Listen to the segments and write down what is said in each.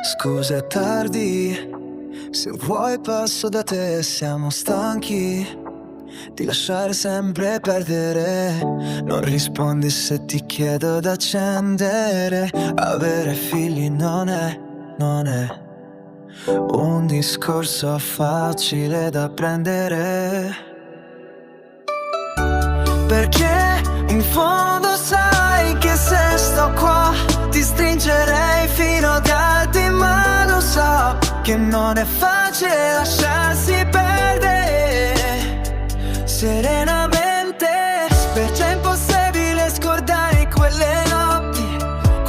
Scusa è tardi, se vuoi passo da te, siamo stanchi di lasciare sempre perdere. Non rispondi se ti chiedo d'accendere. Avere figli non è un discorso facile da prendere, perché in fondo sai che se sto qua ti stringerei fino a darti, ma lo so che non è facile lasciarsi perdere serenamente. Perciò è impossibile scordare quelle notti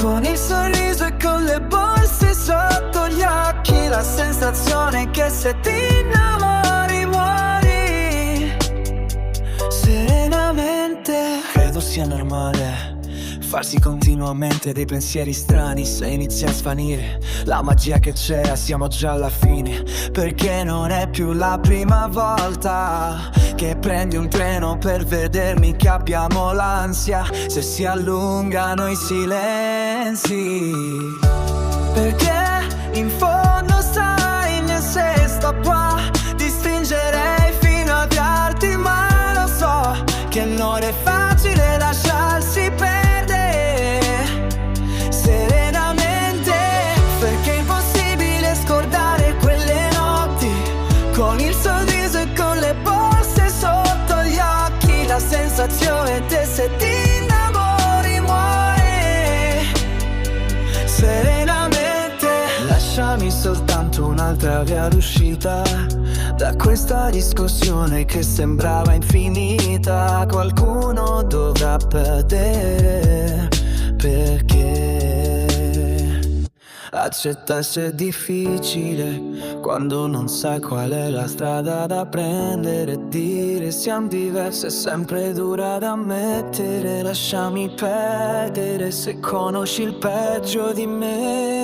con il sorriso e con le borse sotto gli occhi, la sensazione che se ti innamori muori serenamente. Credo sia normale farsi continuamente dei pensieri strani, se inizia a svanire la magia che c'era siamo già alla fine, perché non è più la prima volta che prendi un treno per vedermi che abbiamo l'ansia, se si allungano i silenzi, perché in fondo sai se sto qua ti stringerei fino a darti, ma lo so che non è facile lasciarsi perdere serenamente, perché è impossibile scordare quelle notti con il sorriso e con le borse sotto gli occhi, la sensazione che se ti innamori muore serenamente. Lasciami soltanto un'altra via d'uscita da questa discussione che sembrava infinita. Qualcuno dovrà perdere, perché accettarsi è difficile quando non sai qual è la strada da prendere. Dire siamo diversi è sempre dura da ammettere. Lasciami perdere se conosci il peggio di me.